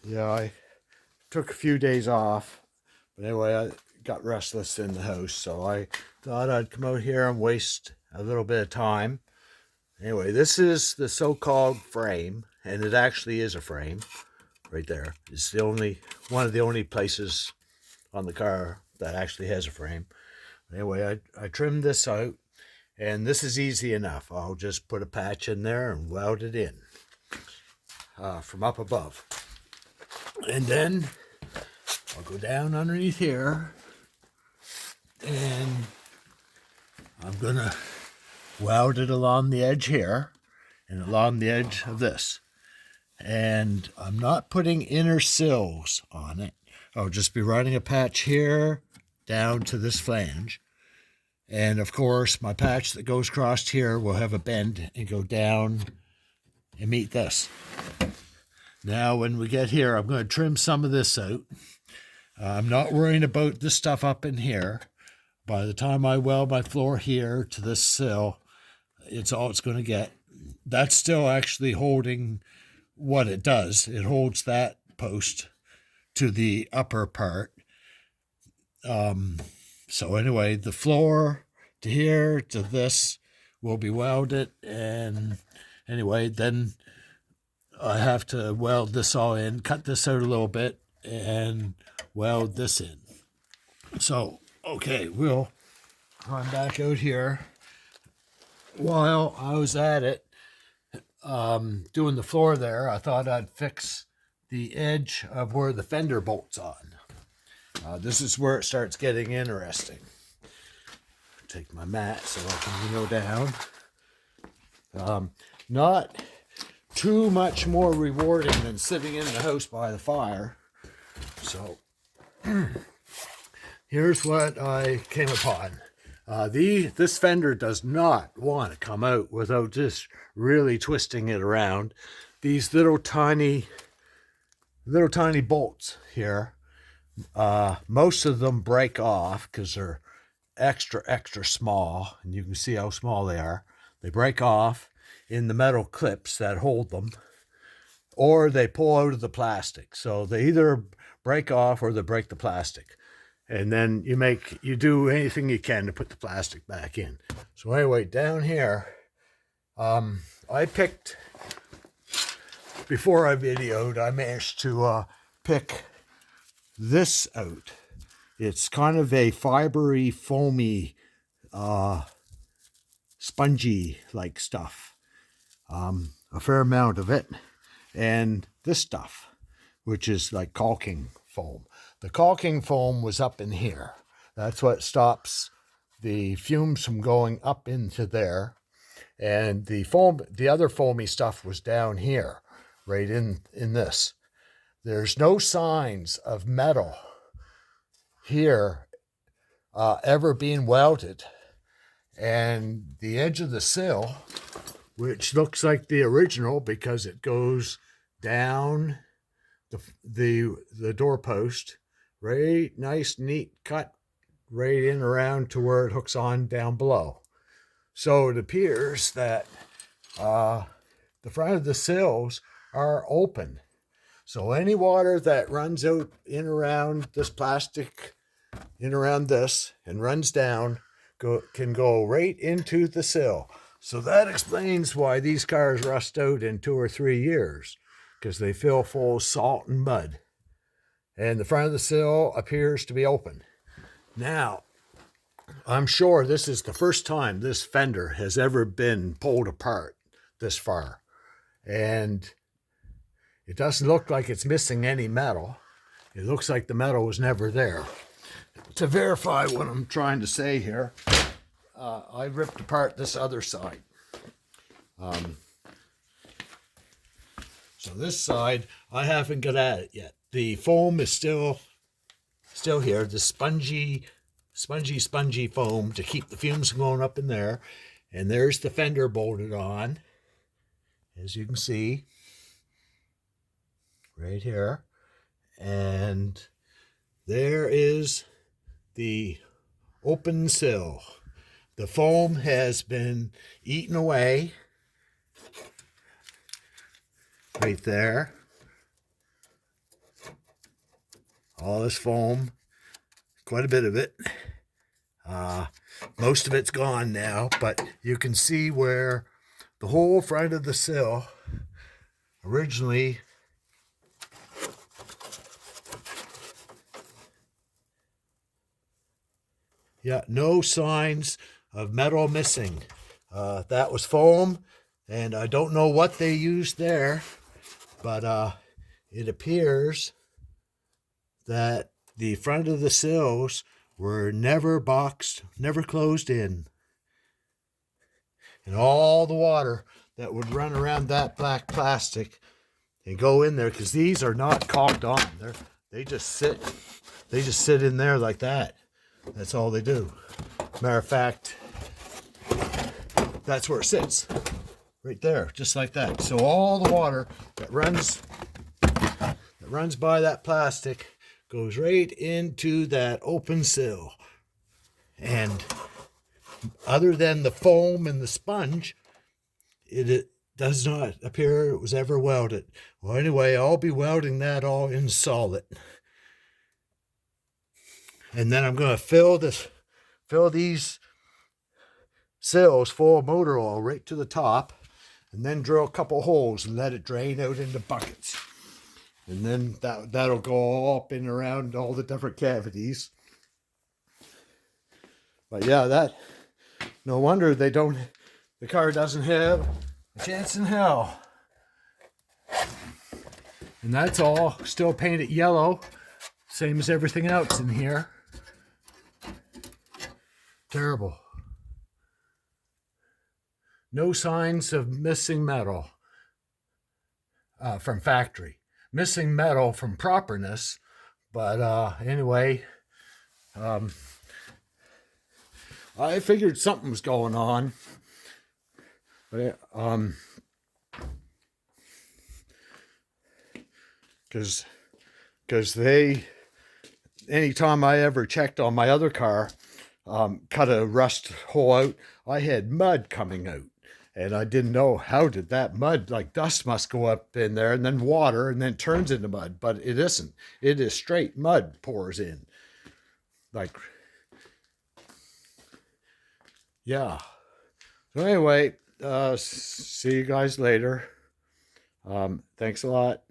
Yeah, I took a few days off, but anyway, I got restless in the house, so I thought I'd come out here and waste a little bit of time. Anyway, this is the so-called frame, and it actually is a frame right there. It's the only one of the only places on the car that actually has a frame. Anyway, I trimmed this out, and this is easy enough. I'll just put a patch in there and weld it in from up above. And then I'll go down underneath here, and I'm gonna weld it along the edge here and along the edge of this. And I'm not putting inner sills on it. I'll just be running a patch here down to this flange. And of course, my patch that goes across here will have a bend and go down and meet this. Now, when we get here, I'm going to trim some of this out. I'm not worrying about this stuff up in here. By the time I weld my floor here to this sill, it's all it's going to get. That's still actually holding what it does. It holds that post to the upper part. So anyway, the floor to here to this will be welded, and anyway, then I have to weld this all in, cut this out a little bit, and weld this in. So, okay, we'll run back out here. While I was at it, doing the floor there, I thought I'd fix the edge of where the fender bolts on. This is where it starts getting interesting. Take my mat so I can go down. Not too much more rewarding than sitting in the house by the fire. So here's what I came upon. This fender does not want to come out without just really twisting it around. These little tiny bolts here, most of them break off because they're extra small, and you can see how small they are. They break off in the metal clips that hold them, or they pull out of the plastic. So they either break off or they break the plastic. And then you do anything you can to put the plastic back in. So anyway, down here, I picked, before I videoed, I managed to pick this out. It's kind of a fibery, foamy, spongy like stuff. A fair amount of it. And this stuff, which is like caulking foam. The caulking foam was up in here. That's what stops the fumes from going up into there. And the other foamy stuff was down here, right in this. There's no signs of metal here ever being welded. And the edge of the sill, which looks like the original because it goes down the doorpost, right, nice, neat cut right in around to where it hooks on down below. So it appears that the front of the sills are open. So any water that runs out in around this plastic, in around this, and runs down, can go right into the sill. So that explains why these cars rust out in 2 or 3 years, because they fill full of salt and mud. And the front of the sill appears to be open. Now, I'm sure this is the first time this fender has ever been pulled apart this far. And it doesn't look like it's missing any metal. It looks like the metal was never there. To verify what I'm trying to say here, I ripped apart this other side. So this side, I haven't got at it yet. The foam is still here. The spongy foam to keep the fumes from going up in there. And there's the fender bolted on, as you can see, right here. And there is the open sill. The foam has been eaten away right there. All this foam, quite a bit of it. Most of it's gone now, but you can see where the whole front of the sill originally no signs of metal missing. That was foam, and I don't know what they used there, but it appears that the front of the sills were never boxed, never closed in. And all the water that would run around that black plastic and go in there, because these are not caulked on. They just sit in there like that. That's all they do. Matter of fact, that's where it sits. Right there, just like that. So all the water that runs by that plastic goes right into that open sill. And other than the foam and the sponge, it does not appear it was ever welded. Well, anyway, I'll be welding that all in solid. And then I'm going to fill these sills full of motor oil right to the top, and then drill a couple holes and let it drain out into buckets. And then that'll go all up and around all the different cavities. But yeah, no wonder the car doesn't have a chance in hell. And that's all still painted yellow, same as everything else in here. Terrible. No signs of missing metal from factory. Missing metal from properness, but anyway, I figured something was going on, but because anytime I ever checked on my other car, cut a rust hole out, I had mud coming out. And I didn't know, how did that mud, like dust must go up in there, and then water, and then turns into mud. But it isn't. It is straight mud pours in. Like, yeah. So anyway, see you guys later. Thanks a lot.